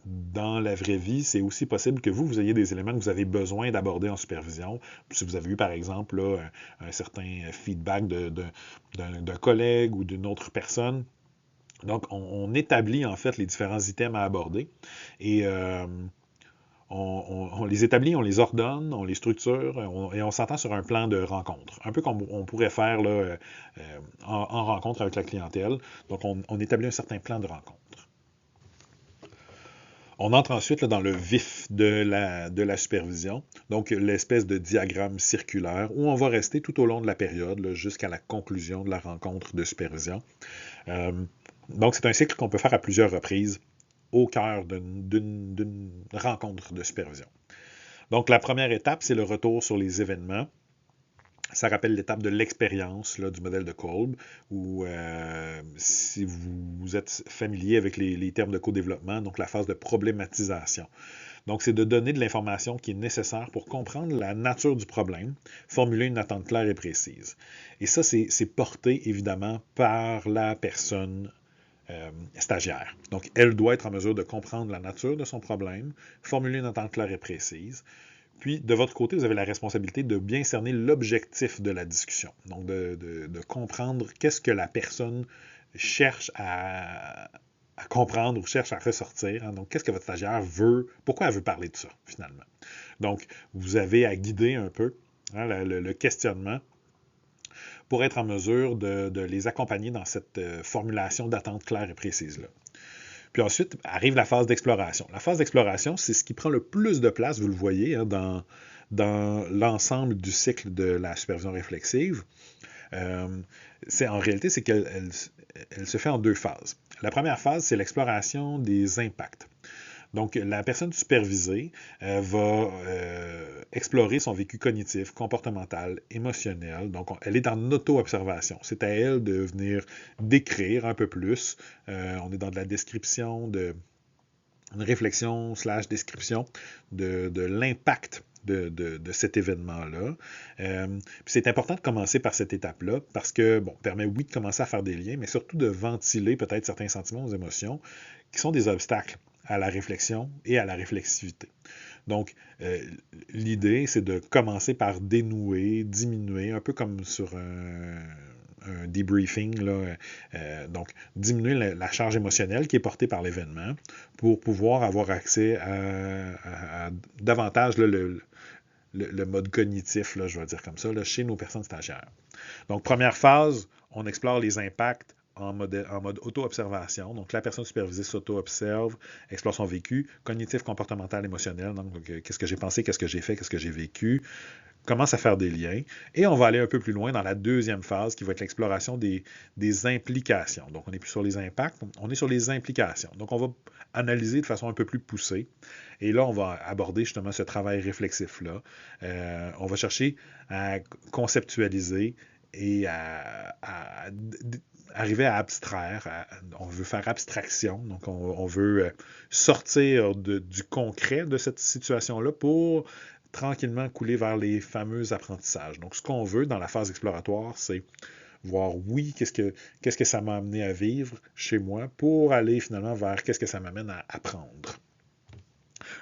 Dans la vraie vie, c'est aussi possible que vous ayez des éléments que vous avez besoin d'aborder en supervision. Si vous avez eu, par exemple, là, un certain feedback d'un collègue ou d'une autre personne. Donc, on établit en fait les différents items à aborder et on les établit, on les ordonne, on les structure et on s'entend sur un plan de rencontre. Un peu comme on pourrait faire là, en rencontre avec la clientèle. Donc, on établit un certain plan de rencontre. On entre ensuite là, dans le vif de la supervision, donc l'espèce de diagramme circulaire où on va rester tout au long de la période jusqu'à la conclusion de la rencontre de supervision. Donc, c'est un cycle qu'on peut faire à plusieurs reprises au cœur d'une rencontre de supervision. Donc, la première étape, c'est le retour sur les événements. Ça rappelle l'étape de l'expérience du modèle de Kolb, où si vous êtes familier avec les termes de co-développement, donc la phase de problématisation. Donc, c'est de donner de l'information qui est nécessaire pour comprendre la nature du problème, formuler une attente claire et précise. Et ça, c'est porté évidemment par la personne stagiaire. Donc, elle doit être en mesure de comprendre la nature de son problème, formuler une attente claire et précise. Puis, de votre côté, vous avez la responsabilité de bien cerner l'objectif de la discussion. Donc, de comprendre qu'est-ce que la personne cherche à comprendre ou cherche à ressortir. Hein. Donc, qu'est-ce que votre stagiaire veut, pourquoi elle veut parler de ça, finalement. Donc, vous avez à guider un peu le questionnement pour être en mesure de les accompagner dans cette formulation d'attente claire et précise-là. Puis ensuite, arrive la phase d'exploration. La phase d'exploration, c'est ce qui prend le plus de place, vous le voyez, hein, dans l'ensemble du cycle de la supervision réflexive. En réalité, c'est qu'elle se fait en deux phases. La première phase, c'est l'exploration des impacts. Donc, la personne supervisée va explorer son vécu cognitif, comportemental, émotionnel. Donc, elle est en auto-observation. C'est à elle de venir décrire un peu plus. On est dans de la description, une réflexion / description de l'impact de cet événement-là. C'est important de commencer par cette étape-là parce que, permet, oui, de commencer à faire des liens, mais surtout de ventiler peut-être certains sentiments ou émotions qui sont des obstacles à la réflexion et à la réflexivité. Donc, l'idée, c'est de commencer par dénouer, diminuer, un peu comme sur un debriefing, là, donc diminuer la charge émotionnelle qui est portée par l'événement pour pouvoir avoir accès à davantage là, le mode cognitif, là, je vais dire comme ça, là, chez nos personnes stagiaires. Donc, première phase, on explore les impacts en mode auto-observation. Donc, la personne supervisée s'auto-observe, explore son vécu, cognitif, comportemental, émotionnel. Donc, qu'est-ce que j'ai pensé, qu'est-ce que j'ai fait, qu'est-ce que j'ai vécu, commence à faire des liens. Et on va aller un peu plus loin dans la deuxième phase qui va être l'exploration des implications. Donc, on n'est plus sur les impacts, on est sur les implications. Donc, on va analyser de façon un peu plus poussée. Et là, on va aborder justement ce travail réflexif-là. On va chercher à conceptualiser et à arriver à abstraire. On veut faire abstraction. Donc, on veut sortir du concret de cette situation-là pour tranquillement couler vers les fameux apprentissages. Donc, ce qu'on veut dans la phase exploratoire, c'est voir, oui, qu'est-ce que ça m'a amené à vivre chez moi pour aller finalement vers qu'est-ce que ça m'amène à apprendre.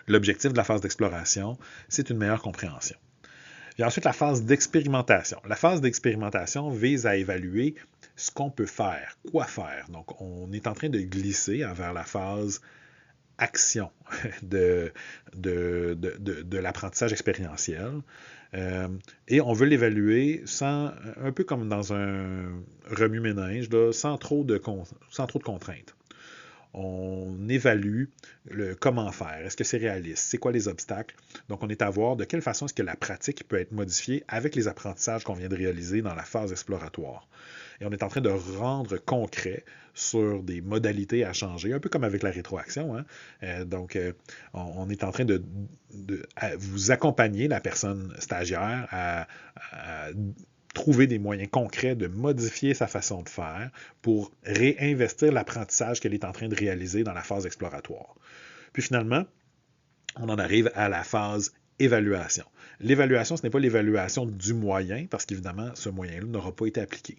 L'objectif de la phase d'exploration, c'est une meilleure compréhension. Puis ensuite, la phase d'expérimentation. La phase d'expérimentation vise à évaluer ce qu'on peut faire, quoi faire. Donc, on est en train de glisser vers la phase action de l'apprentissage expérientiel. Et on veut l'évaluer un peu comme dans un remue-ménage, sans trop de contraintes. On évalue comment faire. Est-ce que c'est réaliste? C'est quoi les obstacles? Donc, on est à voir de quelle façon est-ce que la pratique peut être modifiée avec les apprentissages qu'on vient de réaliser dans la phase exploratoire. Et on est en train de rendre concret sur des modalités à changer, un peu comme avec la rétroaction. Hein? Donc, on est en train de vous accompagner, la personne stagiaire, à trouver des moyens concrets de modifier sa façon de faire pour réinvestir l'apprentissage qu'elle est en train de réaliser dans la phase exploratoire. Puis finalement, on en arrive à la phase évaluation. L'évaluation, ce n'est pas l'évaluation du moyen, parce qu'évidemment, ce moyen-là n'aura pas été appliqué.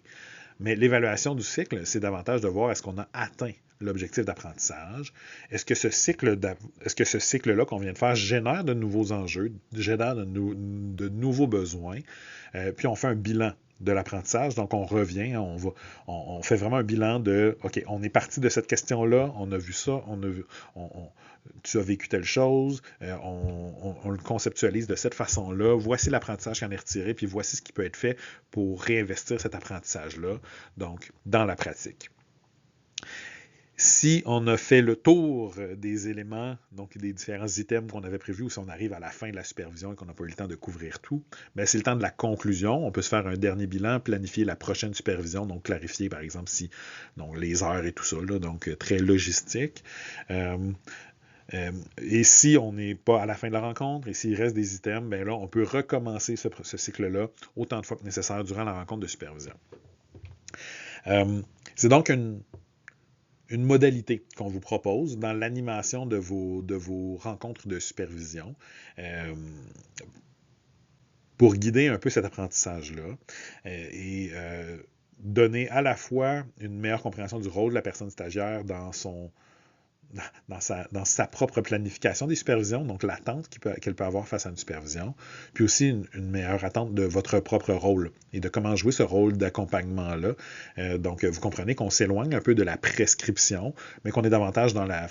Mais l'évaluation du cycle, c'est davantage de voir est-ce qu'on a atteint l'objectif d'apprentissage. Est-ce que ce cycle-là qu'on vient de faire génère de nouveaux enjeux, génère de nouveaux besoins, puis on fait un bilan de l'apprentissage. Donc, on revient, on fait vraiment un bilan de, OK, on est parti de cette question-là, on a vu ça, tu as vécu telle chose, on le conceptualise de cette façon-là, voici l'apprentissage qu'on est retiré, puis voici ce qui peut être fait pour réinvestir cet apprentissage-là, donc, dans la pratique. Si on a fait le tour des éléments, donc des différents items qu'on avait prévus, ou si on arrive à la fin de la supervision et qu'on n'a pas eu le temps de couvrir tout, bien, c'est le temps de la conclusion. On peut se faire un dernier bilan, planifier la prochaine supervision, donc clarifier, par exemple, donc les heures et tout ça, là, donc très logistique. Et si on n'est pas à la fin de la rencontre, et s'il reste des items, bien là, on peut recommencer ce cycle-là autant de fois que nécessaire durant la rencontre de supervision. C'est donc une modalité qu'on vous propose dans l'animation de vos rencontres de supervision pour guider un peu cet apprentissage-là et donner à la fois une meilleure compréhension du rôle de la personne stagiaire dans sa propre planification des supervisions, donc l'attente qu'elle peut avoir face à une supervision, puis aussi une meilleure attente de votre propre rôle et de comment jouer ce rôle d'accompagnement-là. Donc, vous comprenez qu'on s'éloigne un peu de la prescription, mais qu'on est davantage à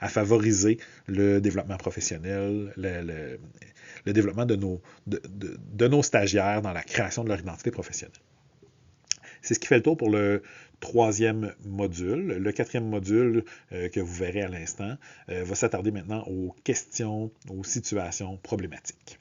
favoriser le développement professionnel, le développement de nos stagiaires dans la création de leur identité professionnelle. C'est ce qui fait le tour pour le troisième module. Le quatrième module que vous verrez à l'instant va s'attarder maintenant aux questions, aux situations problématiques.